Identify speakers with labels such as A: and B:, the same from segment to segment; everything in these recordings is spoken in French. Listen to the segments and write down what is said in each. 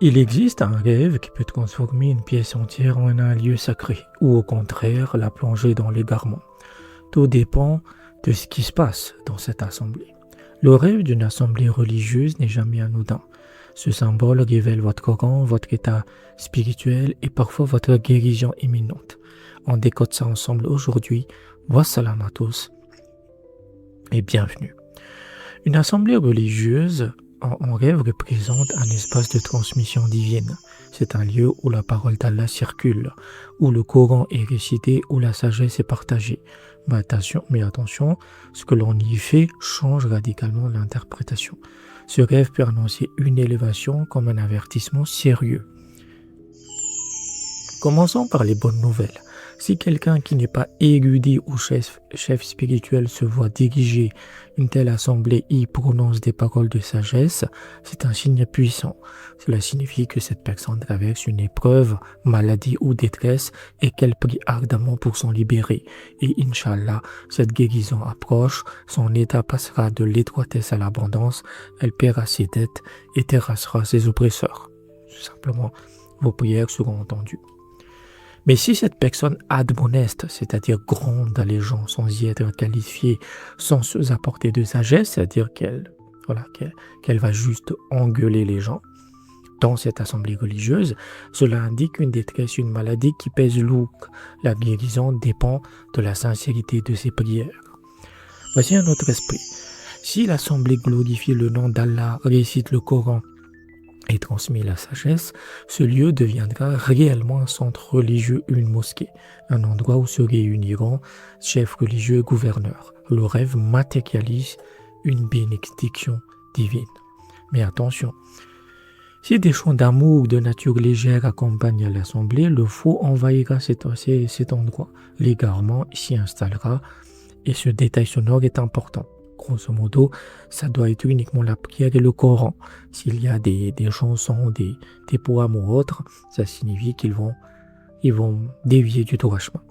A: Il existe un rêve qui peut transformer une pièce entière en un lieu sacré, ou au contraire la plonger dans l'égarement. Tout dépend de ce qui se passe dans cette assemblée. Le rêve d'une assemblée religieuse n'est jamais anodin. Ce symbole révèle votre rang, votre état spirituel et parfois votre guérison imminente. On décode ça ensemble aujourd'hui. Wassalam à tous et bienvenue. Une assemblée religieuse en rêve représente un espace de transmission divine. C'est un lieu où la parole d'Allah circule, où le Coran est récité, où la sagesse est partagée. Mais attention, ce que l'on y fait change radicalement l'interprétation. Ce rêve peut annoncer une élévation comme un avertissement sérieux. Commençons par les bonnes nouvelles. Si quelqu'un qui n'est pas érudit ou chef spirituel se voit diriger une telle assemblée et y prononce des paroles de sagesse, c'est un signe puissant. Cela signifie que cette personne traverse une épreuve, maladie ou détresse et qu'elle prie ardemment pour s'en libérer. Et Inch'Allah, cette guérison approche, son état passera de l'étroitesse à l'abondance, elle paiera ses dettes et terrassera ses oppresseurs. Tout simplement, vos prières seront entendues. Mais si cette personne admoneste, c'est-à-dire gronde les gens sans y être qualifiée, sans se apporter de sagesse, c'est-à-dire qu'elle va juste engueuler les gens dans cette assemblée religieuse, cela indique une détresse, une maladie qui pèse lourd. La guérison dépend de la sincérité de ses prières. Voici un autre esprit. Si l'assemblée glorifie le nom d'Allah, récite le Coran, et transmet la sagesse, ce lieu deviendra réellement un centre religieux ou une mosquée, un endroit où se réuniront chefs religieux et gouverneurs. Le rêve matérialise une bénédiction divine. Mais attention, si des chants d'amour de nature légère accompagnent l'assemblée, le faux envahira cet endroit. L'égarement s'y installera et ce détail sonore est important. Grosso modo, ça doit être uniquement la prière et le Coran. S'il y a des chansons, des poèmes ou autres, ça signifie qu'ils vont dévier du droit chemin.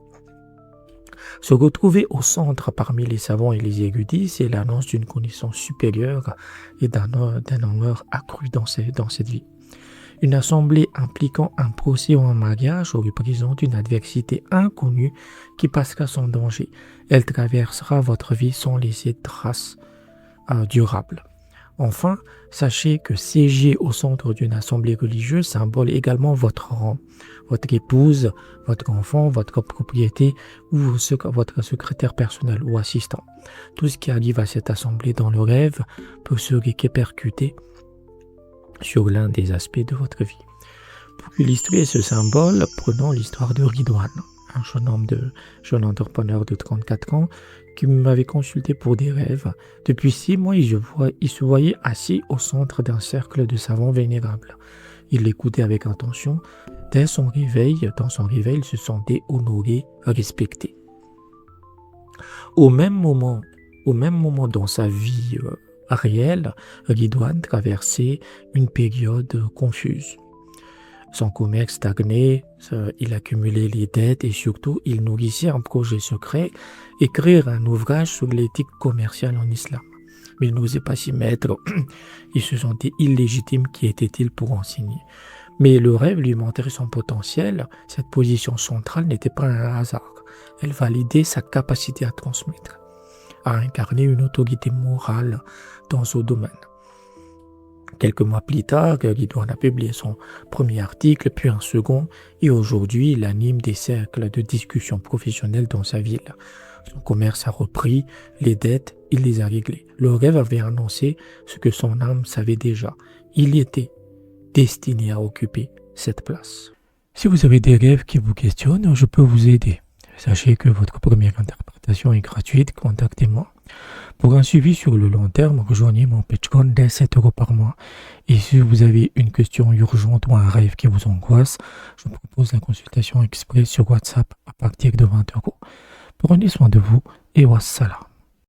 A: Se retrouver au centre parmi les savants et les érudits, c'est l'annonce d'une connaissance supérieure et d'un honneur accru dans cette vie. Une assemblée impliquant un procès ou un mariage représente une adversité inconnue qui passera sans danger. Elle traversera votre vie sans laisser de traces durables. Enfin, sachez que siéger au centre d'une assemblée religieuse symbole également votre rang, votre épouse, votre enfant, votre propriété ou votre secrétaire personnel ou assistant. Tout ce qui arrive à cette assemblée dans le rêve peut se répercuter sur l'un des aspects de votre vie. Pour illustrer ce symbole, prenons l'histoire de Ridwan, un jeune entrepreneur de 34 ans qui m'avait consulté pour des rêves. Depuis 6 mois, il se voyait assis au centre d'un cercle de savants vénérables. Il l'écoutait avec attention. Dans son réveil, il se sentait honoré, respecté. Au même moment dans sa vie réel, Ridwan traversait une période confuse. Son commerce stagnait, il accumulait les dettes et surtout il nourrissait un projet secret, écrire un ouvrage sur l'éthique commerciale en islam. Mais il n'osait pas s'y mettre, il se sentait illégitime, qui était-il pour enseigner. Mais le rêve lui montrait son potentiel, cette position centrale n'était pas un hasard, elle validait sa capacité à transmettre, à incarner une autorité morale dans ce domaine. Quelques mois plus tard, Ridwan a publié son premier article, puis un second, et aujourd'hui, il anime des cercles de discussion professionnelle dans sa ville. Son commerce a repris, les dettes, il les a réglées. Le rêve avait annoncé ce que son âme savait déjà. Il était destiné à occuper cette place. Si vous avez des rêves qui vous questionnent, je peux vous aider. Sachez que votre première interprétation est gratuite, contactez-moi. Pour un suivi sur le long terme, rejoignez mon Patreon dès 7 € par mois. Et si vous avez une question urgente ou un rêve qui vous angoisse, je vous propose la consultation express sur WhatsApp à partir de 20 €. Prenez soin de vous et wassalam.